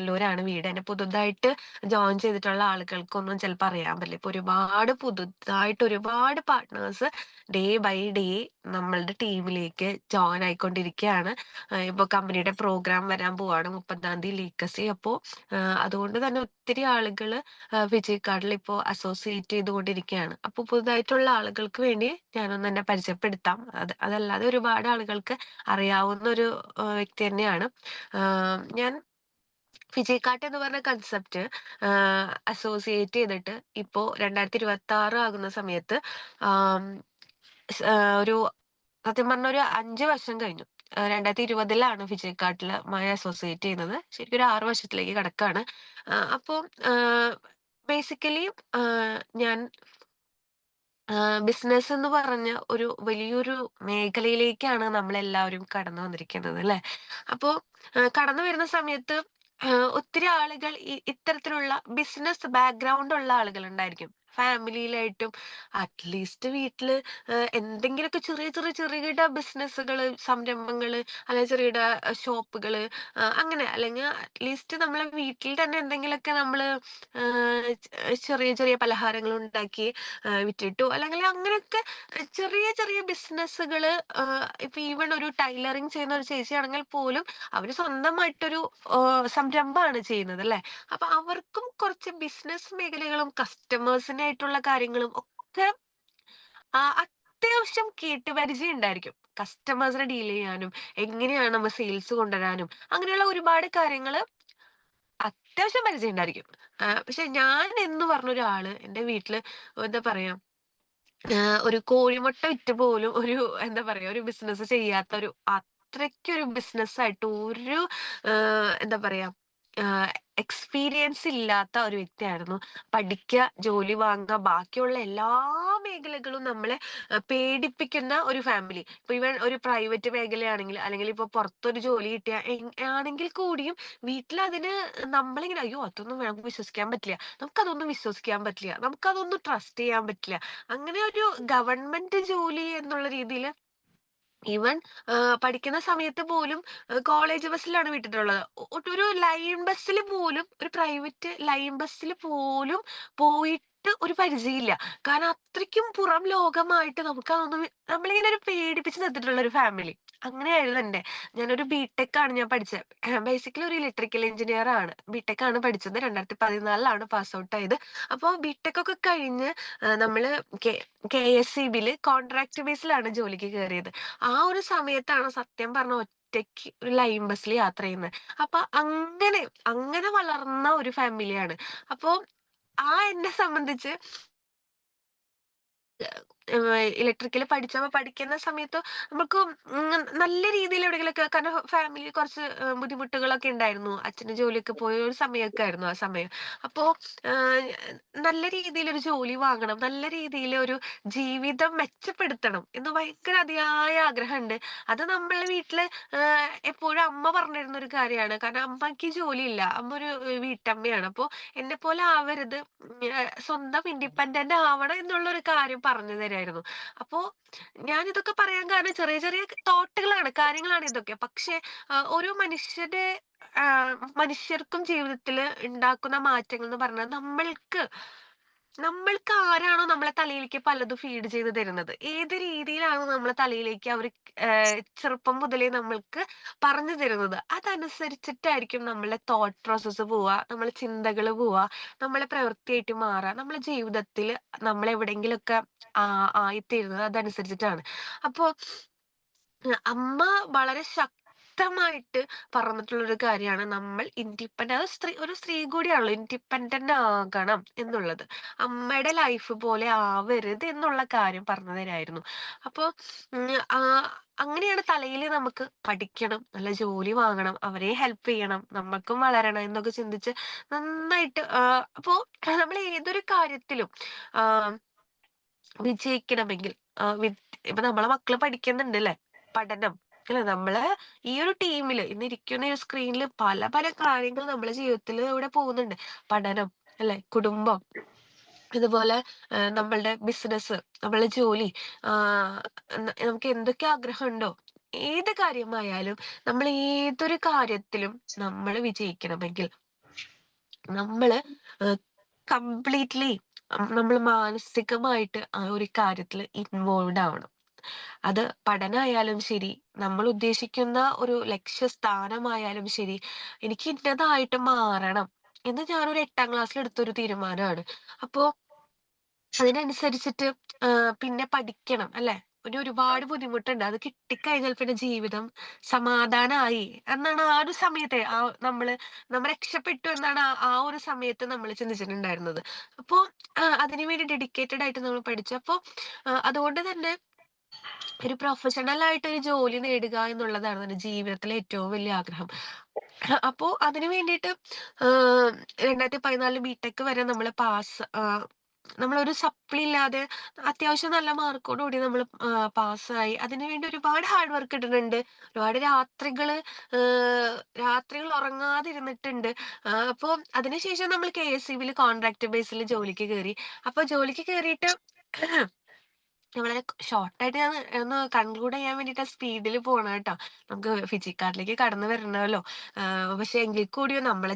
കൊടുങ്ങല്ലൂരാണ് വീട്. എന്നെ പുതുതായിട്ട് ജോയിൻ ചെയ്തിട്ടുള്ള ആളുകൾക്കൊന്നും ചിലപ്പോൾ അറിയാൻ പറ്റില്ല. ഇപ്പൊ ഒരുപാട് പുതുതായിട്ട് ഒരുപാട് പാർട്ട്നേഴ്സ് ഡേ ബൈ ഡേ നമ്മളുടെ ടീമിലേക്ക് ജോയിൻ ആയിക്കൊണ്ടിരിക്കുകയാണ്. ഇപ്പൊ കമ്പനിയുടെ പ്രോഗ്രാം വരാൻ പോവാണ് 30-ാം തീയതി ലീഗസി. അപ്പോൾ അതുകൊണ്ട് തന്നെ ഒത്തിരി ആളുകൾ വിജയ് കാർഡിൽ ഇപ്പോൾ അസോസിയേറ്റ് ചെയ്തുകൊണ്ടിരിക്കുകയാണ്. അപ്പോൾ പുതുതായിട്ടുള്ള ആളുകൾക്ക് വേണ്ടി ഞാനൊന്ന് എന്നെ പരിചയപ്പെടുത്താം. അതല്ലാതെ ഒരുപാട് ആളുകൾക്ക് അറിയാവുന്ന ഒരു വ്യക്തി തന്നെയാണ്. ഞാൻ വിജയ് കാർട്ട് എന്ന് പറഞ്ഞ കൺസെപ്റ്റ് അസോസിയേറ്റ് ചെയ്തിട്ട് ഇപ്പോ 2026 ആകുന്ന സമയത്ത് ആം, ഒരു സത്യം പറഞ്ഞ ഒരു 5 വർഷം കഴിഞ്ഞു. 2020-ലാണ് വിജയ് കാർട്ടിലുമായി അസോസിയേറ്റ് ചെയ്യുന്നത്. ശരിക്കും ഒരു 6 വർഷത്തിലേക്ക് കടക്കാണ്. അപ്പോൾ ബേസിക്കലി ഞാൻ ബിസിനസ് എന്ന് പറഞ്ഞ ഒരു വലിയൊരു മേഖലയിലേക്കാണ് നമ്മളെല്ലാവരും കടന്നു വന്നിരിക്കുന്നത് അല്ലെ. അപ്പോ കടന്നു വരുന്ന സമയത്ത് ഒത്തിരി ആളുകൾ ഇത്തരത്തിലുള്ള ബിസിനസ് ബാക്ക്ഗ്രൗണ്ട് ഉള്ള ആളുകൾ ഉണ്ടായിരിക്കും. ഫാമിലിയിലായിട്ടും അറ്റ്ലീസ്റ്റ് വീട്ടില് എന്തെങ്കിലുമൊക്കെ ചെറിയ ചെറിയ ചെറുകിട ബിസിനസ്സുകള്, സംരംഭങ്ങള്, അല്ലെങ്കിൽ ചെറുകിട ഷോപ്പുകള്, അങ്ങനെ അല്ലെങ്കിൽ അറ്റ്ലീസ്റ്റ് നമ്മളെ വീട്ടിൽ തന്നെ എന്തെങ്കിലുമൊക്കെ നമ്മള് ചെറിയ ചെറിയ പലഹാരങ്ങൾ ഉണ്ടാക്കി വിറ്റിട്ടോ അല്ലെങ്കിൽ അങ്ങനെയൊക്കെ ചെറിയ ചെറിയ ബിസിനസ്സുകള്, ഇപ്പൊ ഈവൻ ഒരു ടൈലറിങ് ചെയ്യുന്ന ഒരു ചേച്ചിയാണെങ്കിൽ പോലും അവര് സ്വന്തമായിട്ടൊരു സംരംഭമാണ് ചെയ്യുന്നത് അല്ലെ. അപ്പൊ അവർക്കും കുറച്ച് ബിസിനസ് മേഖലകളും കസ്റ്റമേഴ്സിനായിട്ടുള്ള കാര്യങ്ങളും ഒക്കെ അത്യാവശ്യം കേട്ടുപരിചയം ഉണ്ടായിരിക്കും. കസ്റ്റമേഴ്സിനെ ഡീൽ ചെയ്യാനും എങ്ങനെയാണ് നമ്മൾ സെയിൽസ് കൊണ്ടുവരാനും അങ്ങനെയുള്ള ഒരുപാട് കാര്യങ്ങള് അത്യാവശ്യം പരിചയം ഉണ്ടായിരിക്കും. പക്ഷെ ഞാൻ എന്ന് പറഞ്ഞൊരാള് എന്റെ വീട്ടില് എന്താ പറയാ, ഒരു കോഴിമുട്ട വിറ്റ് പോലും ഒരു എന്താ പറയാ ഒരു ബിസിനസ് ചെയ്യാത്ത ഒരു അത്രയ്ക്കൊരു ബിസിനസ്സായിട്ട് ഒരു എന്താ പറയാ എക്സ്പീരിയൻസ് ഇല്ലാത്ത ഒരു വ്യക്തിയായിരുന്നു. പഠിക്കുക, ജോലി വാങ്ങുക, ബാക്കിയുള്ള എല്ലാ മേഖലകളും നമ്മളെ പേടിപ്പിക്കുന്ന ഒരു ഫാമിലി. ഇപ്പൊ ഇവൻ ഒരു പ്രൈവറ്റ് മേഖലയാണെങ്കിൽ അല്ലെങ്കിൽ ഇപ്പൊ പുറത്തൊരു ജോലി കിട്ടിയ ആണെങ്കിൽ കൂടിയും വീട്ടിൽ അതിന് നമ്മളിങ്ങനെ അയ്യോ അതൊന്നും നമുക്ക് വിശ്വസിക്കാൻ പറ്റില്ല, നമുക്കതൊന്നും വിശ്വസിക്കാൻ പറ്റില്ല, നമുക്കതൊന്നും ട്രസ്റ്റ് ചെയ്യാൻ പറ്റില്ല. അങ്ങനെ ഒരു ഗവൺമെന്റ് ജോലി എന്നുള്ള രീതിയിൽ ഈവൻ പഠിക്കുന്ന സമയത്ത് പോലും കോളേജ് ബസ്സിലാണ് വിട്ടിട്ടുള്ളത്. ഒരു ലൈൻ ബസ്സിൽ പോലും, ഒരു പ്രൈവറ്റ് ലൈൻ ബസ്സിൽ പോലും പോയിട്ട് ഒരു പരിചയമില്ല. കാരണം അത്രയ്ക്കും പുറം ലോകമായിട്ട് നമുക്ക് അതൊന്നും നമ്മളിങ്ങനെ ഒരു പേടിപ്പിച്ച് നിർത്തിയിട്ടുള്ള ഒരു ഫാമിലി. അങ്ങനെയായിരുന്നു എന്റെ. ഞാനൊരു ബിടെക് ആണ് ഞാൻ പഠിച്ചത്. ബേസിക്കലി ഒരു ഇലക്ട്രിക്കൽ എഞ്ചിനീയർ ആണ്. ബിടെക് ആണ് പഠിച്ചത്. 2014-ലാണ് പാസ് ഔട്ട് ആയത്. അപ്പോൾ ബിടെക് ഒക്കെ കഴിഞ്ഞ് നമ്മള് KSEB-ല് കോൺട്രാക്ട് ബേസിലാണ് ജോലിക്ക് കയറിയത്. ആ ഒരു സമയത്താണ് സത്യം പറഞ്ഞ ഒറ്റയ്ക്ക് ഒരു ലൈൻ ബസ്സിൽ യാത്ര ചെയ്യുന്നത്. അപ്പൊ അങ്ങനെ അങ്ങനെ വളർന്ന ഒരു ഫാമിലിയാണ്. അപ്പോ എന്നെ സംബന്ധിച്ച് ഇലക്ട്രിക്കൽ പഠിക്കുന്ന സമയത്ത് നമുക്ക് നല്ല രീതിയിൽ എവിടെയെങ്കിലൊക്കെ, കാരണം ഫാമിലി കുറച്ച് ബുദ്ധിമുട്ടുകളൊക്കെ ഉണ്ടായിരുന്നു. അച്ഛന് ജോലിയൊക്കെ പോയ ഒരു സമയമൊക്കെ ആയിരുന്നു ആ സമയം. അപ്പോ ആഹ് നല്ല രീതിയിൽ ഒരു ജോലി വാങ്ങണം, നല്ല രീതിയിൽ ഒരു ജീവിതം മെച്ചപ്പെടുത്തണം എന്ന് ഭയങ്കര അതിയായ ആഗ്രഹമുണ്ട്. അത് നമ്മളെ വീട്ടില് എപ്പോഴും അമ്മ പറഞ്ഞിരുന്ന ഒരു കാര്യമാണ്. കാരണം അമ്മയ്ക്ക് ജോലിയില്ല, അമ്മ ഒരു വീട്ടമ്മയാണ്. അപ്പൊ എന്നെ പോലെ ആവരുത്, സ്വന്തം ഇൻഡിപെൻഡന്റ് ആവണം എന്നുള്ള ഒരു കാര്യം പറഞ്ഞു തരായിരുന്നു. അപ്പോ ഞാൻ ഇതൊക്കെ പറയാൻ കാരണം ചെറിയ ചെറിയ തോട്ടുകളാണ്, കാര്യങ്ങളാണ് ഇതൊക്കെ. പക്ഷെ ഓരോ മനുഷ്യർക്കും ജീവിതത്തിൽ ഉണ്ടാക്കുന്ന മാറ്റങ്ങൾ എന്ന് പറഞ്ഞാൽ നമ്മൾക്ക് ആരാണോ നമ്മളെ തലയിലേക്ക് പലതും ഫീഡ് ചെയ്ത് തരുന്നത്, ഏത് രീതിയിലാണ് നമ്മളെ തലയിലേക്ക് അവർ ചെറുപ്പം മുതലേ നമ്മൾക്ക് പറഞ്ഞു തരുന്നത്, അതനുസരിച്ചിട്ടായിരിക്കും നമ്മളെ തോട്ട് പ്രോസസ്സ് പോവുക, നമ്മളെ ചിന്തകൾ പോവുക, നമ്മളെ പ്രവൃത്തിയായിട്ട് മാറുക, നമ്മളെ ജീവിതത്തിൽ നമ്മൾ എവിടെയെങ്കിലുമൊക്കെ ആയിത്തീരുന്നത് അതനുസരിച്ചിട്ടാണ്. അപ്പോ അമ്മ വളരെ ശക്തമായിട്ട് പറഞ്ഞിട്ടുള്ള ഒരു കാര്യമാണ് നമ്മൾ ഇൻഡിപെൻഡന്റ്, അത് ഒരു സ്ത്രീ കൂടിയാണല്ലോ, ഇൻഡിപെൻഡന്റ് ആകണം എന്നുള്ളത്. അമ്മയുടെ ലൈഫ് പോലെ ആവരുത് എന്നുള്ള കാര്യം പറഞ്ഞു തരായിരുന്നു. അപ്പൊ ഉം, ആ അങ്ങനെയാണ് തലയിൽ നമുക്ക് പഠിക്കണം, നല്ല ജോലി വാങ്ങണം, അവരെ ഹെൽപ്പ് ചെയ്യണം, നമ്മൾക്കും വളരണം എന്നൊക്കെ ചിന്തിച്ച് നന്നായിട്ട് അപ്പോ നമ്മൾ ഏതൊരു കാര്യത്തിലും ആ വിജയിക്കണമെങ്കിൽ ഇപ്പൊ നമ്മളെ മക്കള് പഠിക്കുന്നുണ്ട് അല്ലെ, പഠനം അല്ലെ. നമ്മള് ഈ ഒരു ടീമില് ഇന്ന് ഇരിക്കുന്ന ഈ സ്ക്രീനിൽ പല പല കാര്യങ്ങൾ നമ്മളെ ജീവിതത്തിൽ ഇവിടെ പോകുന്നുണ്ട്. പഠനം അല്ലെ, കുടുംബം, ഇതുപോലെ നമ്മളുടെ ബിസിനസ്, നമ്മളുടെ ജോലി, നമുക്ക് എന്തൊക്കെ ആഗ്രഹമുണ്ടോ, ഏത് കാര്യമായാലും നമ്മൾ ഏതൊരു കാര്യത്തിലും നമ്മൾ വിജയിക്കണമെങ്കിൽ നമ്മള് കംപ്ലീറ്റ്ലി നമ്മൾ മാനസികമായിട്ട് ആ ഒരു കാര്യത്തിൽ ഇൻവോൾവ് ആവണം. അത് പഠനമായാലും ശരി, നമ്മൾ ഉദ്ദേശിക്കുന്ന ഒരു ലക്ഷ്യസ്ഥാനമായാലും ശരി, എനിക്ക് ഇന്നതായിട്ട് മാറണം എന്ന് ഞാനൊരു 8ാം ക്ലാസ്സിൽ എടുത്തൊരു തീരുമാനമാണ്. അപ്പോ അതിനനുസരിച്ചിട്ട് പിന്നെ പഠിക്കണം അല്ലെ? പിന്നെ ഒരുപാട് ബുദ്ധിമുട്ടുണ്ട്. അത് കിട്ടിക്കഴിഞ്ഞാൽ പിന്നെ ജീവിതം സമാധാനായി എന്നാണ് ആ ഒരു സമയത്തെ നമ്മ രക്ഷപ്പെട്ടു എന്നാണ് ആ ഒരു സമയത്ത് നമ്മൾ ചിന്തിച്ചിട്ടുണ്ടായിരുന്നത്. അപ്പോ അതിനു വേണ്ടി ഡെഡിക്കേറ്റഡ് ആയിട്ട് നമ്മൾ പഠിച്ചു. അപ്പോ അതുകൊണ്ട് തന്നെ ഒരു പ്രൊഫഷണൽ ആയിട്ട് ഒരു ജോലി നേടുക എന്നുള്ളതാണ് എൻ്റെ ജീവിതത്തിലെ ഏറ്റവും വലിയ ആഗ്രഹം. അപ്പോ അതിനു വേണ്ടിയിട്ട് ആഹ് 2014 ബിടെക് വരെ നമ്മള് നമ്മളൊരു സപ്ലി ഇല്ലാതെ അത്യാവശ്യം നല്ല മാർക്കോട് കൂടി നമ്മൾ പാസ്സായി. അതിനുവേണ്ടി ഒരുപാട് ഹാർഡ് വർക്ക് ഇട്ടിട്ടുണ്ട്. ഒരുപാട് ആഹ് രാത്രികൾ ഉറങ്ങാതിരുന്നിട്ടുണ്ട്. അപ്പൊ അതിനുശേഷം നമ്മൾ KSEBിൽ കോൺട്രാക്ട് ബേസിൽ ജോലിക്ക് കയറി. അപ്പൊ ജോലിക്ക് കയറിയിട്ട് വളരെ ഷോർട്ടായിട്ട് ഞാൻ ഒന്ന് കൺക്ലൂഡ് ചെയ്യാൻ വേണ്ടിയിട്ട് സ്പീഡിൽ പോണം കേട്ടോ. നമുക്ക് ഫിജിക്കാർഡിലേക്ക് കടന്നു വരണമല്ലോ. പക്ഷെ എങ്കിൽ കൂടിയും നമ്മളെ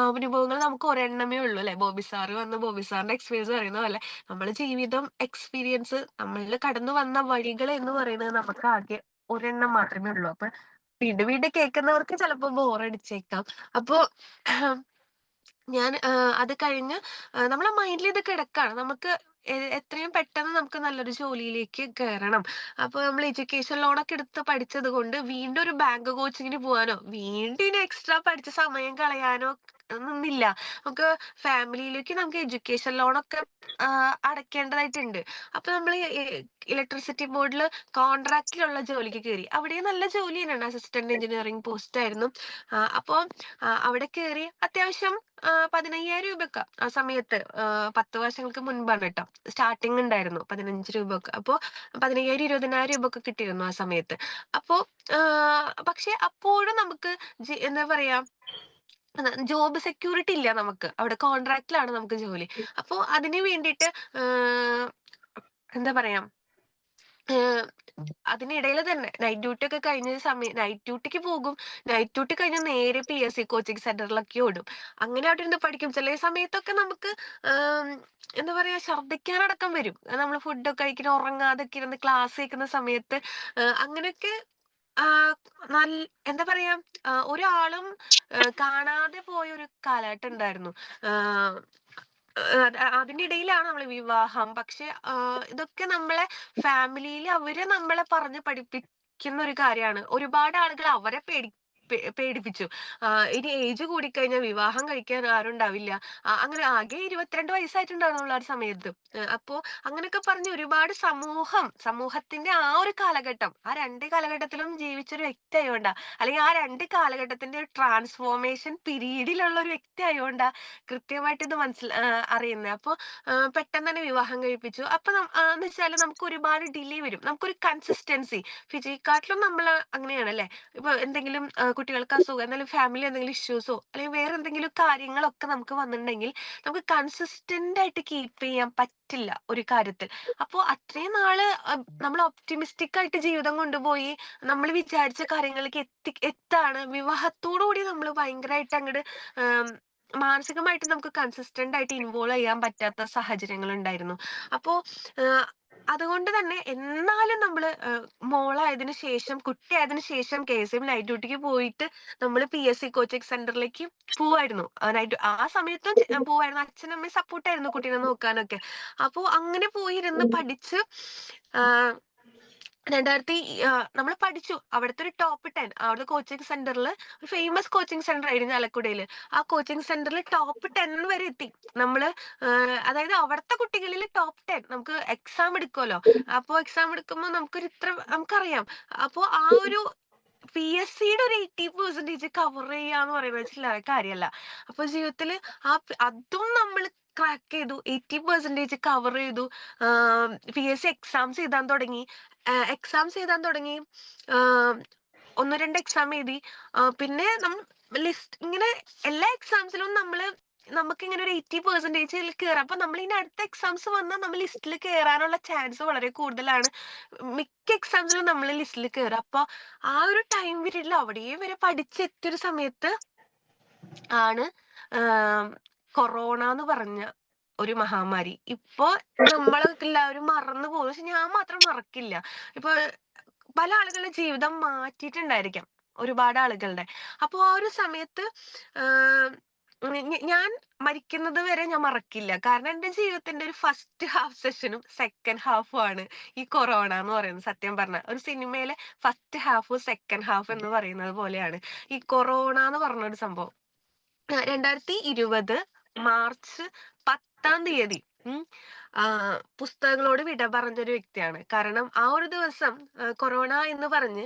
അനുഭവങ്ങൾ നമുക്ക് ഒരെണ്ണമേ ഉള്ളൂ അല്ലെ. ബോബി സാറ് വന്ന് ബോബി സാറിന്റെ എക്സ്പീരിയൻസ് പറയുന്ന പോലെ നമ്മളെ ജീവിതം എക്സ്പീരിയൻസ് നമ്മളിൽ കടന്നു വന്ന വഴികൾ എന്ന് പറയുന്നത് നമുക്ക് ആകെ ഒരെണ്ണം മാത്രമേ ഉള്ളൂ. അപ്പൊ വീണ്ടും വീണ്ടും കേൾക്കുന്നവർക്ക് ചിലപ്പോ ബോറടിച്ചേക്കാം. അപ്പോ ഞാൻ അത് കഴിഞ്ഞ് നമ്മളെ മൈൻഡിൽ ഇത് കിടക്കാണ്. നമുക്ക് എത്രയും പെട്ടെന്ന് നമുക്ക് നല്ലൊരു ജോലിയിലേക്ക് കേറണം. അപ്പൊ നമ്മൾ എഡ്യൂക്കേഷൻ ലോണൊക്കെ എടുത്ത് പഠിച്ചത് കൊണ്ട് വീണ്ടും ഒരു ബാങ്ക് കോച്ചിങ്ങിന് പോവാനോ, വീണ്ടും ഇനി എക്സ്ട്രാ പഠിച്ച് സമയം കളയാനോ നിന്നില്ല. നമുക്ക് ഫാമിലിയിലേക്ക് നമുക്ക് എഡ്യൂക്കേഷൻ ലോണൊക്കെ അടയ്ക്കേണ്ടതായിട്ടുണ്ട്. അപ്പൊ നമ്മൾ ഇലക്ട്രിസിറ്റി ബോർഡിൽ കോൺട്രാക്റ്റിലുള്ള ജോലിക്ക് കയറി. അവിടെയും നല്ല ജോലി തന്നെയാണ്. അസിസ്റ്റന്റ് എഞ്ചിനീയറിംഗ് പോസ്റ്റ് ആയിരുന്നു. അപ്പൊ അവിടെ കയറി അത്യാവശ്യം 15,000 രൂപയൊക്കെ ആ സമയത്ത് 10 വർഷങ്ങൾക്ക് മുൻപാണ് കേട്ടോ. സ്റ്റാർട്ടിങ് ഉണ്ടായിരുന്നു 15 രൂപയൊക്കെ. അപ്പോ 15,000 20,000 രൂപയൊക്കെ കിട്ടിയിരുന്നു ആ സമയത്ത്. അപ്പോ പക്ഷെ അപ്പോഴും നമുക്ക് എന്താ പറയാ ജോബ് സെക്യൂരിറ്റി ഇല്ല നമുക്ക്. അവിടെ കോൺട്രാക്റ്റിലാണ് നമുക്ക് ജോലി. അപ്പോ അതിന് വേണ്ടിയിട്ട് എന്താ പറയാ അതിനിടയിൽ തന്നെ നൈറ്റ് ഡ്യൂട്ടി ഒക്കെ കഴിഞ്ഞ നൈറ്റ് ഡ്യൂട്ടിക്ക് പോകും. നൈറ്റ് ഡ്യൂട്ടി കഴിഞ്ഞാൽ നേരെ PSC കോച്ചിങ് സെന്ററിലൊക്കെ ഓടും. അങ്ങനെ അവിടെ ഇരുന്ന് പഠിക്കും. ചില സമയത്തൊക്കെ നമുക്ക് ആം, എന്താ പറയാ ഛർദ്ദിക്കാനടക്കം വരും. നമ്മൾ ഫുഡൊക്കെ കഴിക്കുന്ന ഉറങ്ങാതൊക്കെ ഇരുന്ന് ക്ലാസ് കേൾക്കുന്ന സമയത്ത് അങ്ങനെയൊക്കെ ആ, എന്താ പറയാ ഒരാളും കാണാതെ പോയ ഒരു കാലഘട്ടം ഉണ്ടായിരുന്നു. ആഹ് അതിന്റെ ഇടയിലാണ് നമ്മള് വിവാഹം. പക്ഷെ ഇതൊക്കെ നമ്മളെ ഫാമിലിയിൽ അവര് നമ്മളെ പറഞ്ഞ് പഠിപ്പിക്കുന്ന ഒരു കാര്യമാണ്. ഒരുപാട് ആളുകൾ അവരെ പേടിപ്പിച്ചു. ഇനി ഏജ് കൂടിക്കഴിഞ്ഞാൽ വിവാഹം കഴിക്കാൻ ആരും ഉണ്ടാവില്ല. അങ്ങനെ ആകെ 22 വയസ്സായിട്ടുണ്ടാവുള്ളൂ ആ ഒരു സമയത്ത്. അപ്പോ അങ്ങനെയൊക്കെ പറഞ്ഞ് ഒരുപാട് സമൂഹത്തിന്റെ ആ ഒരു കാലഘട്ടം, ആ രണ്ട് കാലഘട്ടത്തിലും ജീവിച്ചൊരു വ്യക്തി ആയതുകൊണ്ടാ, അല്ലെങ്കിൽ ആ രണ്ട് കാലഘട്ടത്തിന്റെ ട്രാൻസ്ഫോർമേഷൻ പീരീഡിലുള്ള ഒരു വ്യക്തി ആയതുകൊണ്ടാ കൃത്യമായിട്ട് ഇത് അറിയുന്നത്. അപ്പൊ പെട്ടെന്ന് തന്നെ വിവാഹം കഴിപ്പിച്ചു. അപ്പൊ എന്ന് വെച്ചാല് നമുക്ക് ഒരുപാട് ഡിലേ വരും. നമുക്കൊരു കൺസിസ്റ്റൻസി ഫിജിക്കാട്ടിലും നമ്മൾ അങ്ങനെയാണല്ലേ. ഇപ്പൊ എന്തെങ്കിലും കുട്ടികൾക്ക് അസുഖം, എന്തെങ്കിലും ഫാമിലി എന്തെങ്കിലും ഇഷ്യൂസോ അല്ലെങ്കിൽ വേറെ എന്തെങ്കിലും കാര്യങ്ങളൊക്കെ നമുക്ക് വന്നിട്ടുണ്ടെങ്കിൽ നമുക്ക് കൺസിസ്റ്റന്റ് ആയിട്ട് കീപ്പ് ചെയ്യാൻ പറ്റില്ല ഒരു കാര്യത്തിൽ. അപ്പോ അത്രയും നാള് നമ്മൾ ഒപ്റ്റിമിസ്റ്റിക് ആയിട്ട് ജീവിതം കൊണ്ടുപോയി നമ്മൾ വിചാരിച്ച കാര്യങ്ങളിലേക്ക് എത്താണ് വിവാഹത്തോടു കൂടി നമ്മൾ ഭയങ്കരമായിട്ട് അങ്ങോട്ട് മാനസികമായിട്ട് നമുക്ക് കൺസിസ്റ്റന്റ് ആയിട്ട് ഇൻവോൾവ് ചെയ്യാൻ പറ്റാത്ത സാഹചര്യങ്ങൾ ഉണ്ടായിരുന്നു. അപ്പോ അതുകൊണ്ട് തന്നെ എന്നാലും നമ്മള് മോളായതിനു ശേഷം കുട്ടിയായതിനു ശേഷം KSM നൈറ്റ് ഡ്യൂട്ടിക്ക് പോയിട്ട് നമ്മൾ PSC കോച്ചിങ് സെന്ററിലേക്ക് പോവായിരുന്നു. ആ സമയത്തും പോവായിരുന്നു. അച്ഛനമ്മയും സപ്പോർട്ടായിരുന്നു കുട്ടീനെ നോക്കാനൊക്കെ. അപ്പോ അങ്ങനെ പോയിരുന്ന് പഠിച്ച് ആഹ് നമ്മൾ പഠിച്ചു. അവിടുത്തെ ഒരു ടോപ്പ് 10 അവിടുത്തെ കോച്ചിങ് സെന്ററിൽ ഒരു ഫേമസ് കോച്ചിങ് സെന്റർ ആയിരുന്നു ആലക്കുടയില്. ആ കോച്ചിങ് സെന്ററിൽ ടോപ്പ് 10 വരെ എത്തി നമ്മള്. അതായത് അവിടുത്തെ കുട്ടികളിൽ ടോപ്പ് 10 നമുക്ക് എക്സാം എടുക്കുമല്ലോ. അപ്പോ എക്സാം എടുക്കുമ്പോൾ നമുക്കറിയാം. അപ്പോ ആ ഒരു PSCയുടെ ഒരു 80% കവർ ചെയ്യാന്ന് പറയുന്നത് ചില്ലറ കാര്യമല്ല. അപ്പൊ ജീവിതത്തില് അതും നമ്മൾ ക്രാക്ക് ചെയ്തു. 80% കവർ ചെയ്തു. PSC എക്സാംസ് എഴുതാൻ തുടങ്ങി. ഒന്ന് രണ്ട് എക്സാം എഴുതി. പിന്നെ ലിസ്റ്റ് ഇങ്ങനെ എല്ലാ എക്സാംസിലും നമുക്ക് ഇങ്ങനെ ഒരു 80% കയറാം. അപ്പൊ നമ്മൾ ഇനി അടുത്ത എക്സാംസ് വന്നാൽ നമ്മൾ ലിസ്റ്റിൽ കയറാനുള്ള ചാൻസ് വളരെ കൂടുതലാണ്. മിക്ക എക്സാംസിലും നമ്മൾ ലിസ്റ്റിൽ കയറാം. അപ്പൊ ആ ഒരു ടൈം പീരീഡിൽ അവിടെയും വരെ പഠിച്ചെത്തിയൊരു സമയത്ത് ആണ് ആം, കൊറോണ എന്ന് പറഞ്ഞ ഒരു മഹാമാരി. ഇപ്പൊ നമ്മളൊക്കെ എല്ലാവരും മറന്നു പോകും. പക്ഷെ ഞാൻ മാത്രം മറക്കില്ല. ഇപ്പൊ പല ആളുകളുടെ ജീവിതം മാറ്റിയിട്ടുണ്ടായിരിക്കാം. ഒരുപാട് ആളുകളുടെ. അപ്പൊ ആ ഒരു സമയത്ത് ആഹ് ഞാൻ മരിക്കുന്നത് വരെ ഞാൻ മറക്കില്ല. കാരണം എന്റെ ജീവിതത്തിന്റെ ഒരു ഫസ്റ്റ് ഹാഫ് സെഷനും സെക്കൻഡ് ഹാഫും ആണ് ഈ കൊറോണ എന്ന് പറയുന്നത്. സത്യം പറഞ്ഞ ഒരു സിനിമയിലെ ഫസ്റ്റ് ഹാഫ് സെക്കൻഡ് ഹാഫ് എന്ന് പറയുന്നത് പോലെയാണ് ഈ കൊറോണ എന്ന് പറഞ്ഞ ഒരു സംഭവം. 2020 മാർച്ച് 10-ാം തീയതി ഉം ആ, പുസ്തകങ്ങളോട് വിട പറഞ്ഞൊരു വ്യക്തിയാണ്. കാരണം ആ ഒരു ദിവസം കൊറോണ എന്ന് പറഞ്ഞ്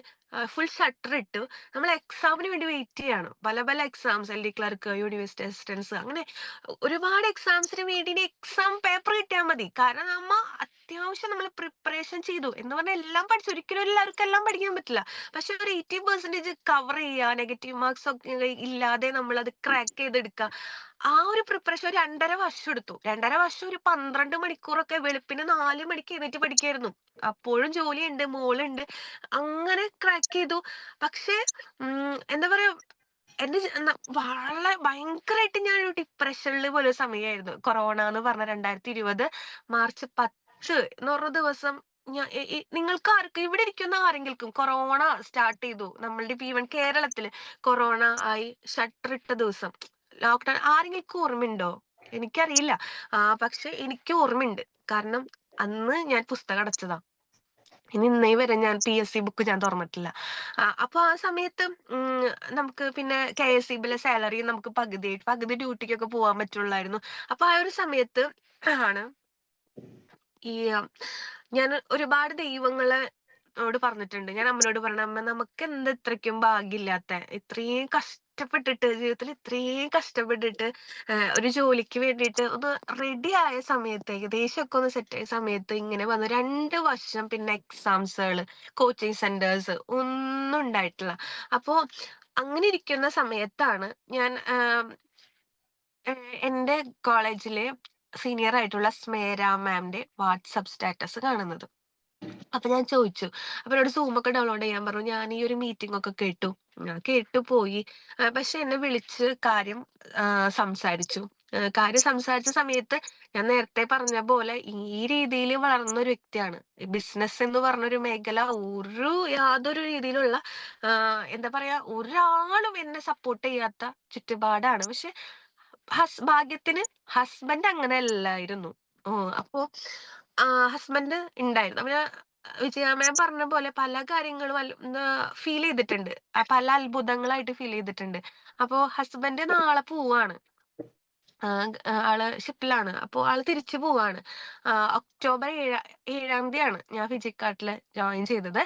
ഫുൾ ഷട്ടർ ഇട്ടു. നമ്മൾ എക്സാമിന് വേണ്ടി വെയിറ്റ് ചെയ്യാണ്. പല പല exams, L D clerk, university assistance, അങ്ങനെ ഒരുപാട് എക്സാംസിന് വേണ്ടി എക്സാം പേപ്പർ കിട്ടിയാൽ മതി. കാരണം നമ്മ അത്യാവശ്യം നമ്മൾ പ്രിപ്പറേഷൻ ചെയ്തു എന്ന് പറഞ്ഞാൽ എല്ലാം പഠിച്ചു. ഒരിക്കലും എല്ലാവർക്കും എല്ലാം പഠിക്കാൻ പറ്റില്ല. പക്ഷെ ഒരു 80% കവർ ചെയ്യുക, നെഗറ്റീവ് മാർക്സ് ഒക്കെ ഇല്ലാതെ നമ്മൾ അത് ക്രാക്ക് ചെയ്തെടുക്കുക. ആ ഒരു പ്രിപ്പറേഷൻ ഒരു 2.5 വർഷം എടുത്തു. 2.5 വർഷം ഒരു 12 മണിക്കൂറൊക്കെ വെളുപ്പിന് 4 മണിക്ക് എഴുന്നേറ്റ് പഠിക്കായിരുന്നു. അപ്പോഴും ജോലിയുണ്ട്, മോളുണ്ട്, അങ്ങനെ ക്രാക്ക് ചെയ്തു. പക്ഷെ എന്താ പറയാ, എന്റെ വളരെ ഭയങ്കരമായിട്ട് ഞാനൊരു ഡിപ്രഷനിൽ പോലെ സമയമായിരുന്നു കൊറോണ എന്ന് പറഞ്ഞ 2020 മാർച്ച് 10 എന്ന് പറഞ്ഞ ദിവസം. നിങ്ങൾക്ക് ആർക്കും ഇവിടെ ഇരിക്കുന്ന ആരെങ്കിലും കൊറോണ സ്റ്റാർട്ട് ചെയ്തു നമ്മളുടെ ഈവൻ കേരളത്തില് കൊറോണ ആയി ഷട്ടർ ഇട്ട ദിവസം, ലോക്ക്ഡൌൺ, ആരെങ്കിലും ഓർമ്മയുണ്ടോ? എനിക്കറിയില്ല. പക്ഷെ എനിക്ക് ഓർമ്മയുണ്ട്. കാരണം അന്ന് ഞാൻ പുസ്തകം അടച്ചതാ. ഇനി ഇന്നേ വരെ ഞാൻ PSC ബുക്ക് ഞാൻ തുറന്നിട്ടില്ല. അപ്പൊ ആ സമയത്ത് നമുക്ക് പിന്നെ KSEBിലെ സാലറി നമുക്ക് പകുതി ഡ്യൂട്ടിക്കൊക്കെ പോകാൻ പറ്റുള്ളായിരുന്നു. അപ്പൊ ആ ഒരു സമയത്ത് ആണ് ഈ ഞാൻ ഒരുപാട് ദൈവങ്ങളോട് പറഞ്ഞിട്ടുണ്ട്. ഞാൻ അമ്മനോട് പറഞ്ഞ, അമ്മ നമുക്ക് എന്ത് ഇത്രയ്ക്കും ഭാഗ്യമില്ലാത്ത, ഇത്രയും കഷ്ടപ്പെട്ടിട്ട് ജീവിതത്തിൽ ഇത്രയും കഷ്ടപ്പെട്ടിട്ട് ഒരു ജോലിക്ക് വേണ്ടിയിട്ട് ഒന്ന് റെഡി ആയ സമയത്ത്, ഏകദേശം ഒക്കെ ഒന്ന് സെറ്റ് ആയ സമയത്ത് ഇങ്ങനെ വന്ന് 2 വർഷം പിന്നെ എക്സാംസുകള്, കോച്ചിങ് സെന്റേഴ്സ് ഒന്നും ഉണ്ടായിട്ടില്ല. അപ്പോ അങ്ങനെ ഇരിക്കുന്ന സമയത്താണ് ഞാൻ എന്റെ കോളേജിലെ സീനിയർ ആയിട്ടുള്ള സ്മേര മാമിന്റെ വാട്സപ്പ് സ്റ്റാറ്റസ് കാണുന്നത്. അപ്പൊ ഞാൻ ചോദിച്ചു, അപ്പൊ എന്നോട് സൂം ഒക്കെ ഡൗൺലോഡ് ചെയ്യാൻ പറഞ്ഞു. ഞാൻ ഈ ഒരു മീറ്റിംഗ് ഒക്കെ കേട്ടു. ഞാൻ കേട്ടു പോയി. പക്ഷെ എന്നെ വിളിച്ച് കാര്യം സംസാരിച്ചു. കാര്യം സംസാരിച്ച സമയത്ത് ഞാൻ നേരത്തെ പറഞ്ഞ പോലെ ഈ രീതിയിൽ വളർന്ന ഒരു വ്യക്തിയാണ്. ബിസിനസ് എന്ന് പറഞ്ഞൊരു മേഖല യാതൊരു രീതിയിലുള്ള എന്താ പറയാ, ഒരാളും എന്നെ സപ്പോർട്ട് ചെയ്യാത്ത ചുറ്റുപാടാണ്. പക്ഷെ ഭാഗ്യത്തിന് ഹസ്ബൻഡ് അങ്ങനെ അല്ലായിരുന്നു. അപ്പോ ഹസ്ബൻഡ് ഉണ്ടായിരുന്നു. അവര് വിജയ മാം പറഞ്ഞ പോലെ പല കാര്യങ്ങളും ഫീൽ ചെയ്തിട്ടുണ്ട്. പല അത്ഭുതങ്ങളായിട്ട് ഫീൽ ചെയ്തിട്ടുണ്ട്. അപ്പോ ഹസ്ബൻഡ് നാളെ പോവാണ്. ആള് ഷിപ്പിലാണ്. അപ്പൊ ആള് തിരിച്ചു പോവാണ്. ഒക്ടോബർ 7-ാം തീയതിയാണ് ഞാൻ ഫിജിക്കാട്ടില് ജോയിൻ ചെയ്തത്.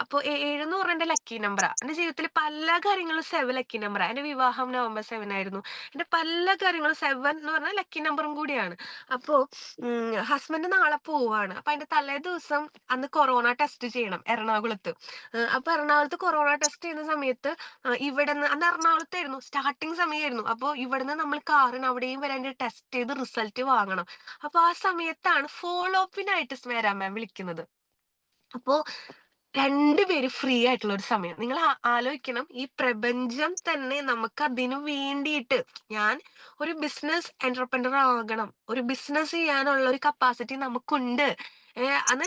അപ്പൊ 7 എന്ന് പറഞ്ഞ എന്റെ ലക്കി നമ്പറാ. എന്റെ ജീവിതത്തിൽ പല കാര്യങ്ങളും 7 ലക്കി നമ്പറാ. എന്റെ വിവാഹം November 7 ആയിരുന്നു. എന്റെ പല കാര്യങ്ങളും 7 എന്ന് പറഞ്ഞാൽ ലക്കി നമ്പറും കൂടിയാണ്. അപ്പോ ഹസ്ബൻഡ് നാളെ പോവാണ്. അപ്പൊ അതിന്റെ തലേ ദിവസം അന്ന് കൊറോണ ടെസ്റ്റ് ചെയ്യണം എറണാകുളത്ത്. അപ്പൊ എറണാകുളത്ത് കൊറോണ ടെസ്റ്റ് ചെയ്യുന്ന സമയത്ത് ഇവിടുന്ന് അന്ന് എറണാകുളത്തായിരുന്നു, സ്റ്റാർട്ടിങ് സമയമായിരുന്നു. അപ്പൊ ഇവിടുന്ന് നമ്മൾ കാറിന് അവിടെയും വരാൻ ടെസ്റ്റ് ചെയ്ത് റിസൾട്ട് വാങ്ങണം. അപ്പൊ ആ സമയത്താണ് ഫോളോ അപ്പിനായിട്ട് സ്മേര മാം വിളിക്കുന്നത്. അപ്പോ രണ്ടുപേര് ഫ്രീ ആയിട്ടുള്ള ഒരു സമയം. നിങ്ങൾ ആലോചിക്കണം, ഈ പ്രപഞ്ചം തന്നെ നമുക്ക് അതിനു വേണ്ടിയിട്ട്, ഞാൻ ഒരു ബിസിനസ് എന്റർപ്രനർ ആകണം, ഒരു ബിസിനസ് ചെയ്യാനുള്ള ഒരു കപ്പാസിറ്റി നമുക്കുണ്ട്. അത്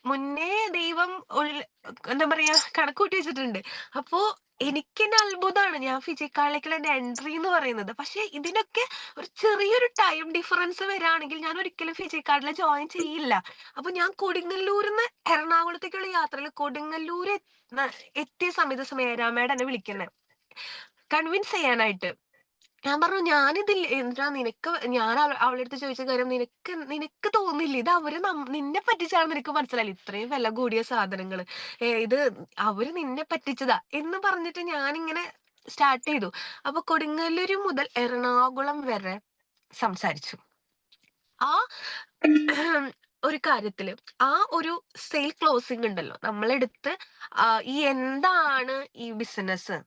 മുന്നേ ദൈവം എന്താ പറയാ കണക്ക് കൂട്ടി വെച്ചിട്ടുണ്ട്. അപ്പോ എനിക്ക് തന്നെ അത്ഭുതമാണ് ഞാൻ ഫിജിക്കാളിലേക്കുള്ള എന്റെ എൻട്രി എന്ന് പറയുന്നത്. പക്ഷെ ഇതിനൊക്കെ ഒരു ചെറിയൊരു ടൈം ഡിഫറൻസ് വരാണെങ്കിൽ ഞാൻ ഒരിക്കലും ഫിജിക്കാർഡിൽ ജോയിൻ ചെയ്യില്ല. അപ്പൊ ഞാൻ കൊടുങ്ങല്ലൂരിന്ന് എറണാകുളത്തേക്കുള്ള യാത്രയിൽ കൊടുങ്ങല്ലൂര് എത്തിയ സമയത്ത് സ്മേരാമേടെ എന്നെ വിളിക്കുന്നത് കൺവിൻസ് ചെയ്യാനായിട്ട്. ഞാൻ പറഞ്ഞു, ഞാനിതില്ല എന്താ നിനക്ക്, ഞാൻ അവളുടെ അടുത്ത് ചോദിച്ച കാര്യം, നിനക്ക് തോന്നില്ല ഇത് അവര് നിന്നെ പറ്റിച്ചാണെന്ന് നിനക്ക് മനസ്സിലായില്ല, ഇത്രയും വില കൂടിയ സാധനങ്ങള് ഇത് അവര് നിന്നെ പറ്റിച്ചതാ എന്ന് പറഞ്ഞിട്ട് ഞാനിങ്ങനെ സ്റ്റാർട്ട് ചെയ്തു. അപ്പൊ കൊടുങ്ങല്ലൂര് മുതൽ എറണാകുളം വരെ സംസാരിച്ചു. ആ ഒരു കാര്യത്തില് ആ ഒരു സെയിൽ ക്ലോസിംഗ് ഉണ്ടല്ലോ നമ്മളെടുത്ത്, ഈ എന്താണ് ഈ ബിസിനസ്,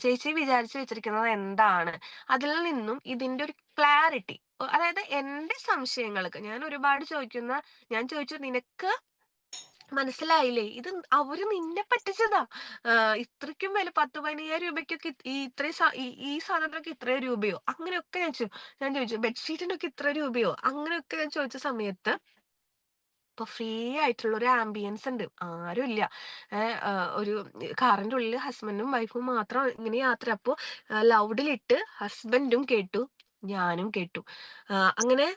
ചേച്ചി വിചാരിച്ചു വെച്ചിരിക്കുന്നത് എന്താണ്, അതിൽ നിന്നും ഇതിന്റെ ഒരു ക്ലാരിറ്റി, അതായത് എന്റെ സംശയങ്ങൾക്ക് ഞാൻ ഒരുപാട് ചോദിക്കുന്ന, ഞാൻ ചോദിച്ചു നിനക്ക് മനസ്സിലായില്ലേ? ഇത് അവര് നിന്നെ പറ്റിച്ചതാ. ഇത്രയ്ക്കും വില 10, 15,000 രൂപയ്ക്കൊക്കെ ഈ ഇത്രയും ഈ സാധനത്തിനൊക്കെ ഇത്രയും രൂപയോ? അങ്ങനെയൊക്കെ ഞാൻ ചോദിച്ചു. ബെഡ്ഷീറ്റിനൊക്കെ ഇത്ര രൂപയോ? അങ്ങനെയൊക്കെ ഞാൻ ചോദിച്ച സമയത്ത് ഇപ്പൊ ഫ്രീ ആയിട്ടുള്ള ഒരു ആംബിയൻസ് ഉണ്ട്. ആരുമില്ല. ഒരു കാറിന്റെ ഉള്ളില് ഹസ്ബൻഡും വൈഫും മാത്രം ഇങ്ങനെ യാത്ര. അപ്പൊ ലൗഡിലിട്ട് ഹസ്ബൻഡും കേട്ടു, ഞാനും കേട്ടു. അങ്ങനെ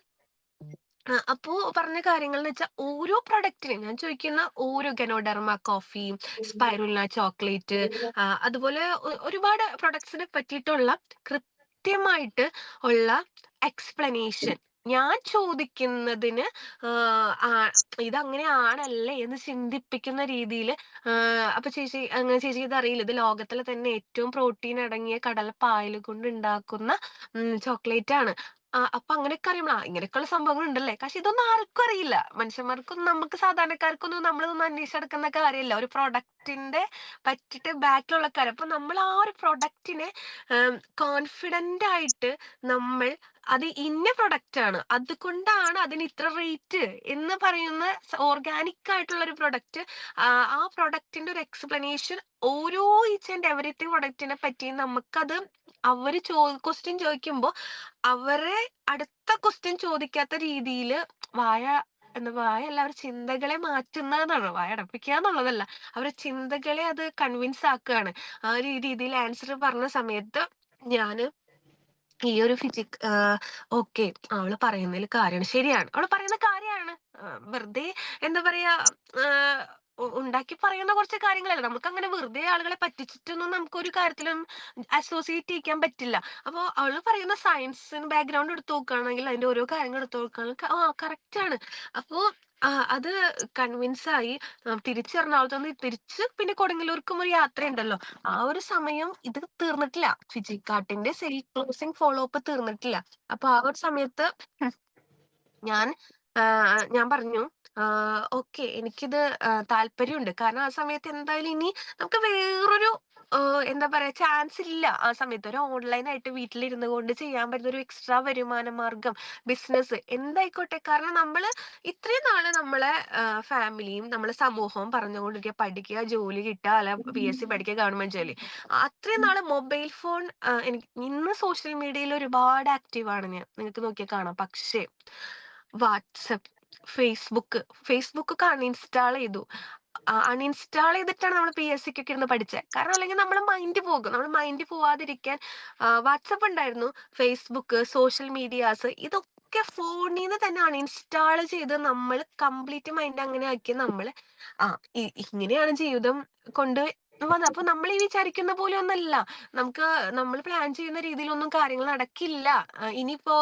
അപ്പോ പറഞ്ഞ കാര്യങ്ങൾന്ന് വെച്ചാ ഓരോ പ്രൊഡക്റ്റിനും ഞാൻ ചോദിക്കുന്ന ഓരോ ഗനോഡെർമ കോഫി, സ്പൈറുലിന ചോക്ലേറ്റ്, അതുപോലെ ഒരുപാട് പ്രൊഡക്ട്സിനെ പറ്റിയിട്ടുള്ള കൃത്യമായിട്ട് ഉള്ള എക്സ്പ്ലനേഷൻ. ഞാൻ ചോദിക്കുന്നതിന് ഇതങ്ങനെയാണല്ലേ എന്ന് ചിന്തിപ്പിക്കുന്ന രീതിയില് അപ്പൊ ചേച്ചിക്ക് ഇത് അറിയില്ല. ഇത് ലോകത്തിലെ തന്നെ ഏറ്റവും പ്രോട്ടീൻ അടങ്ങിയ കടലപ്പായൽ കൊണ്ട് ഉണ്ടാക്കുന്ന ചോക്ലേറ്റ് ആണ്. അപ്പൊ അങ്ങനെയൊക്കെ അറിയുമ്പളാ ഇങ്ങനെയൊക്കെയുള്ള സംഭവങ്ങൾ ഉണ്ടല്ലേ. പക്ഷെ ഇതൊന്നും ആർക്കും അറിയില്ല. മനുഷ്യന്മാർക്കൊന്നും നമുക്ക് സാധാരണക്കാർക്കൊന്നും നമ്മളിതൊന്നും അന്വേഷിച്ചെടുക്കുന്ന കാര്യമല്ല. ഒരു പ്രൊഡക്റ്റിന്റെ പറ്റിയിട്ട് ബാക്കിലുള്ള കാര്യം. അപ്പൊ നമ്മൾ ആ ഒരു പ്രൊഡക്റ്റിനെ കോൺഫിഡന്റ് ആയിട്ട് നമ്മൾ അത് ഇന്ന പ്രൊഡക്റ്റ് ആണ്, അതുകൊണ്ടാണ് അതിന് ഇത്ര റേറ്റ് എന്ന് പറയുന്ന ഓർഗാനിക് ആയിട്ടുള്ള ഒരു പ്രൊഡക്റ്റ്, ആ പ്രൊഡക്റ്റിന്റെ ഒരു എക്സ്പ്ലനേഷൻ ഓരോ ഈച്ച് ആൻഡ് എവറിത്തിങ് പ്രൊഡക്റ്റിനെ പറ്റി നമുക്കത് അവര് ക്വസ്റ്റ്യൻ ചോദിക്കുമ്പോ അവരെ അടുത്ത ക്വസ്റ്റ്യൻ ചോദിക്കാത്ത രീതിയില് വായ വായല്ല, അവർ ചിന്തകളെ മാറ്റുന്നതാണ്. വായ അടപ്പിക്കുക എന്നുള്ളതല്ല, അവരുടെ ചിന്തകളെ അത് കൺവിൻസ് ആക്കുകയാണ്. ആ ഒരു രീതിയിൽ ആൻസർ പറഞ്ഞ സമയത്ത് ഞാന് ഈ ഒരു ഓക്കെ, അവള് പറയുന്നതിൽ കാര്യമാണ്, ശരിയാണ്, അവള് പറയുന്ന കാര്യമാണ്. വെറുതെ എന്താ പറയാ, ഉണ്ടാക്കി പറയുന്ന കുറച്ച് കാര്യങ്ങളല്ല. നമുക്ക് അങ്ങനെ വെറുതെ ആളുകളെ പറ്റിച്ചിട്ടൊന്നും നമുക്ക് ഒരു കാര്യത്തിലും അസോസിയേറ്റ് ചെയ്യിക്കാൻ പറ്റില്ല. അപ്പൊ അവള് പറയുന്ന സയൻസിന് ബാക്ക്ഗ്രൗണ്ട് എടുത്ത് നോക്കുകയാണെങ്കിൽ, അതിന്റെ ഓരോ കാര്യങ്ങൾ എടുത്ത് നോക്കുകയാണെങ്കിൽ കറക്റ്റ് ആണ്. അപ്പോ അത് കൺവിൻസ് ആയി. തിരിച്ച് എറണാകുളത്ത് തിരിച്ച് പിന്നെ കൊടുങ്ങല്ലൂർക്കും ഒരു യാത്രയുണ്ടല്ലോ. ആ ഒരു സമയം ഇത് തീർന്നിട്ടില്ല. ഫിജിക്കാട്ടിന്റെ സെയിൽ ക്ലോസിംഗ് ഫോളോ അപ്പ് തീർന്നിട്ടില്ല. അപ്പൊ ആ ഒരു സമയത്ത് ഞാൻ ഞാൻ പറഞ്ഞു, ഓക്കെ, എനിക്കിത് താല്പര്യമുണ്ട്. കാരണം ആ സമയത്ത് എന്തായാലും ഇനി നമുക്ക് വേറൊരു എന്താ പറയാ ചാൻസ് ഇല്ല. ആ സമയത്ത് ഒരു ഓൺലൈൻ ആയിട്ട് വീട്ടിലിരുന്ന് കൊണ്ട് ചെയ്യാൻ പറ്റുന്ന ഒരു എക്സ്ട്രാ വരുമാന മാർഗം, ബിസിനസ് എന്തായിക്കോട്ടെ. കാരണം നമ്മള് ഇത്രയും നാള് നമ്മളെ ഫാമിലിയും നമ്മളെ സമൂഹവും പറഞ്ഞുകൊണ്ടിരിക്കുക പഠിക്കുക, ജോലി കിട്ടുക, അല്ല PSC പഠിക്കുക, ഗവൺമെന്റ് ജോലി. അത്രയും നാള് മൊബൈൽ ഫോൺ, എനിക്ക് ഇന്ന് സോഷ്യൽ മീഡിയയിൽ ഒരുപാട് ആക്റ്റീവ് ആണ് ഞാൻ, നിങ്ങൾക്ക് നോക്കിയാൽ കാണാം. പക്ഷേ വാട്സപ്പ്, ഫേസ്ബുക്ക് അൺഇൻസ്റ്റാൾ ചെയ്തു. അൺഇൻസ്റ്റാൾ ചെയ്തിട്ടാണ് നമ്മൾ PSC ക്കൊക്കെ ഇരുന്ന് പഠിച്ചത്. കാരണം അല്ലെങ്കിൽ നമ്മൾ മൈൻഡ് പോവാതിരിക്കാൻ വാട്സപ്പ് ഉണ്ടായിരുന്നു, ഫേസ്ബുക്ക്, സോഷ്യൽ മീഡിയാസ്, ഇതൊക്കെ ഫോണിൽ നിന്ന് തന്നെ അൺഇൻസ്റ്റാൾ ചെയ്ത് നമ്മൾ കംപ്ലീറ്റ് മൈൻഡ് അങ്ങനെ ആക്കി നമ്മൾ ഇങ്ങനെയാണ് ജീവിതം കൊണ്ട് വന്നത്. അപ്പൊ നമ്മൾ ഈ വിചാരിക്കുന്ന പോലെ ഒന്നല്ല. നമ്മൾ പ്ലാൻ ചെയ്യുന്ന രീതിയിലൊന്നും കാര്യങ്ങൾ നടക്കില്ല. ഇനിയിപ്പോ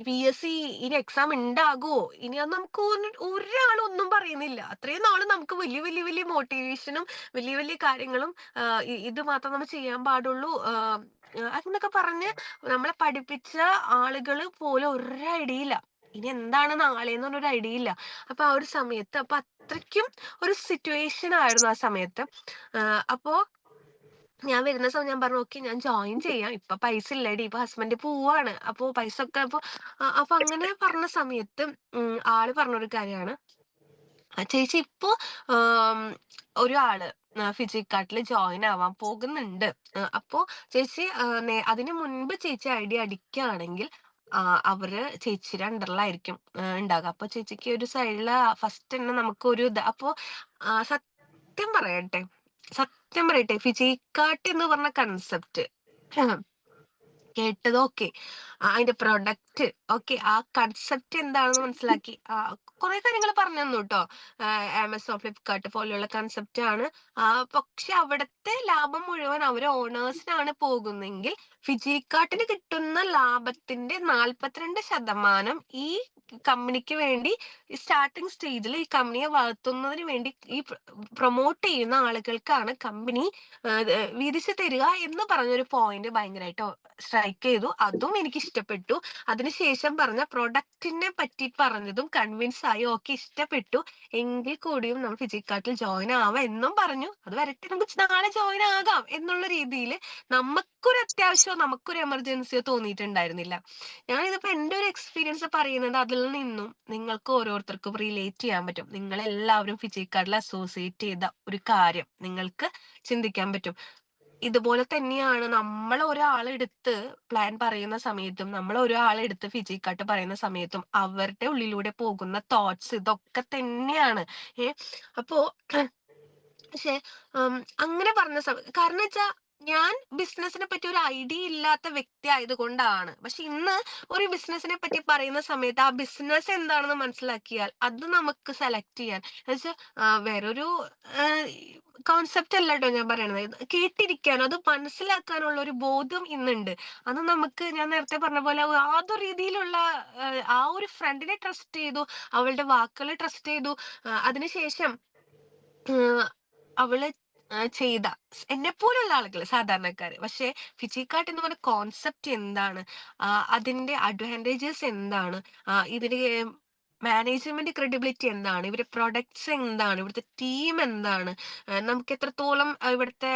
PSC ഇനി എക്സാം ഉണ്ടാകുമോ, ഇനി അത് നമുക്ക് ഒരാളും ഒന്നും പറയുന്നില്ല. അത്രയും നാള് നമുക്ക് വലിയ വലിയ വലിയ മോട്ടിവേഷനും വലിയ വലിയ കാര്യങ്ങളും ഇത് മാത്രം നമ്മൾ ചെയ്യാൻ പാടുള്ളൂ അങ്ങനൊക്കെ പറഞ്ഞ് നമ്മളെ പഠിപ്പിച്ച ആളുകൾ പോലും ഒരു ഐഡിയ ഇല്ല. ഇനി എന്താണ് നാളെന്ന് പറഞ്ഞൊരു ഐഡിയ ഇല്ല. അപ്പൊ ആ ഒരു സമയത്ത് അത്രയ്ക്കും ഒരു സിറ്റുവേഷൻ ആയിരുന്നു ആ സമയത്ത്. അപ്പോ ഞാൻ വരുന്ന സമയം ഞാൻ പറഞ്ഞു, ഓക്കെ, ഞാൻ ജോയിൻ ചെയ്യാം. ഇപ്പൊ പൈസ ഇല്ലടി, ഇപ്പൊ ഹസ്ബൻഡ് പോവാണ്, അപ്പൊ പൈസ ഒക്കെ അപ്പൊ അങ്ങനെ പറഞ്ഞ സമയത്ത് ആള് പറഞ്ഞൊരു കാര്യമാണ്, ചേച്ചി ഇപ്പൊ ഒരാള് ഫിജിക്കാട്ടിൽ ജോയിൻ ആവാൻ പോകുന്നുണ്ട്. അപ്പോ ചേച്ചി അതിനു മുൻപ് ചേച്ചി ഐഡിയ അടിക്കുകയാണെങ്കിൽ അവര് ചേച്ചിയുടെ അണ്ടറിലായിരിക്കും ഉണ്ടാകുക. അപ്പൊ ചേച്ചിക്ക് ഒരു സൈഡില് ഫസ്റ്റ് തന്നെ നമുക്ക് ഒരു അപ്പൊ സത്യം പറയട്ടെ സത്യം പറയട്ടെ ഫിജിക്കാട്ട് എന്ന് പറഞ്ഞ കൺസെപ്റ്റ് കേട്ടത് ഓക്കെ, അതിന്റെ പ്രൊഡക്റ്റ് ഓക്കെ, ആ കൺസെപ്റ്റ് എന്താണെന്ന് മനസ്സിലാക്കി കുറെ കാര്യങ്ങൾ പറഞ്ഞു തന്നു കേട്ടോ. ആമസോൺ, ഫ്ലിപ്കാർട്ട് പോലെയുള്ള കൺസെപ്റ്റ് ആണ്. പക്ഷെ അവിടുത്തെ ലാഭം മുഴുവൻ അവര് ഓണേഴ്സിനാണ് പോകുന്നെങ്കിൽ ഫിജിക്കാട്ടിന് കിട്ടുന്ന ലാഭത്തിന്റെ 42% ഈ കമ്പനിക്ക് വേണ്ടി സ്റ്റാർട്ടിംഗ് സ്റ്റേജിൽ ഈ കമ്പനിയെ വളർത്തുന്നതിന് വേണ്ടി ഈ പ്രൊമോട്ട് ചെയ്യുന്ന ആളുകൾക്കാണ് കമ്പനി വീതിച്ചു തരിക എന്ന് പറഞ്ഞൊരു പോയിന്റ് ഭയങ്കരമായിട്ട് സ്ട്രൈക്ക് ചെയ്തു. അതും എനിക്ക് ഇഷ്ടപ്പെട്ടു. അതിനുശേഷം പറഞ്ഞ പ്രൊഡക്റ്റിനെ പറ്റി പറഞ്ഞതും കൺവിൻസ് ആയി, ഓക്കെ, ഇഷ്ടപ്പെട്ടു. എങ്കിൽ കൂടിയും നമ്മൾ ഫിജിക്കാട്ടിൽ ജോയിൻ ആവാം എന്നും പറഞ്ഞു. അത് വരട്ടെ, നമുക്ക് നാളെ ജോയിൻ ആകാം എന്നുള്ള രീതിയിൽ നമുക്കൊരു അത്യാവശ്യമോ നമുക്കൊരു എമർജൻസിയോ തോന്നിയിട്ടുണ്ടായിരുന്നില്ല. ഞാനിതിപ്പോ എന്റെ ഒരു എക്സ്പീരിയൻസ് പറയുന്നത്, അതിൽ നിന്നും നിങ്ങൾക്ക് ഓരോരുത്തർക്കും റിലേറ്റ് ചെയ്യാൻ പറ്റും. നിങ്ങളെല്ലാവരും ഫിജിക്കാർഡിൽ അസോസിയേറ്റ് ചെയ്ത ഒരു കാര്യം നിങ്ങൾക്ക് ചിന്തിക്കാൻ പറ്റും. ഇതുപോലെ തന്നെയാണ് നമ്മൾ ഒരാളെടുത്ത് പ്ലാൻ പറയുന്ന സമയത്തും, നമ്മൾ ഒരാളെടുത്ത് ഫിജിക്കാട്ട് പറയുന്ന സമയത്തും അവരുടെ ഉള്ളിലൂടെ പോകുന്ന തോട്ട്സ് ഇതൊക്കെ തന്നെയാണ്. ഏ അപ്പോ പക്ഷെ അങ്ങനെ പറഞ്ഞ കാരണം വെച്ചാ ഞാൻ ബിസിനസിനെ പറ്റി ഒരു ഐഡിയ ഇല്ലാത്ത വ്യക്തി ആയതുകൊണ്ടാണ്. പക്ഷെ ഇന്ന് ഒരു ബിസിനസിനെ പറ്റി പറയുന്ന സമയത്ത് ആ ബിസിനസ് എന്താണെന്ന് മനസ്സിലാക്കിയാൽ അത് നമുക്ക് സെലക്ട് ചെയ്യാൻ എന്നുവെച്ചാൽ വേറൊരു കോൺസെപ്റ്റ് അല്ല ട്ടോ ഞാൻ പറയണത്. ഇത് കേട്ടിരിക്കാനും അത് മനസ്സിലാക്കാനുള്ള ഒരു ബോധം ഇന്നുണ്ട്. അത് നമുക്ക് ഞാൻ നേരത്തെ പറഞ്ഞ പോലെ യാതൊരു രീതിയിലുള്ള ആ ഒരു ഫ്രണ്ടിനെ ട്രസ്റ്റ് ചെയ്തു. അവളുടെ വാക്കുകളെ ട്രസ്റ്റ് ചെയ്തു. അതിനുശേഷം ആഹ് അവള് ചെയ്ത എന്നെപ്പോലുള്ള ആളുകള് സാധാരണക്കാര്. പക്ഷെ ഫിജിക്കാർട്ട് എന്ന് പറഞ്ഞ കോൺസെപ്റ്റ് എന്താണ്? അതിന്റെ അഡ്വാൻറേജസ് എന്താണ്? ഇതിന് മാനേജ്മെന്റ് ക്രെഡിബിലിറ്റി എന്താണ്? ഇവരുടെ പ്രൊഡക്ട്സ് എന്താണ്? ഇവിടുത്തെ ടീം എന്താണ്? നമുക്ക് എത്രത്തോളം ഇവിടുത്തെ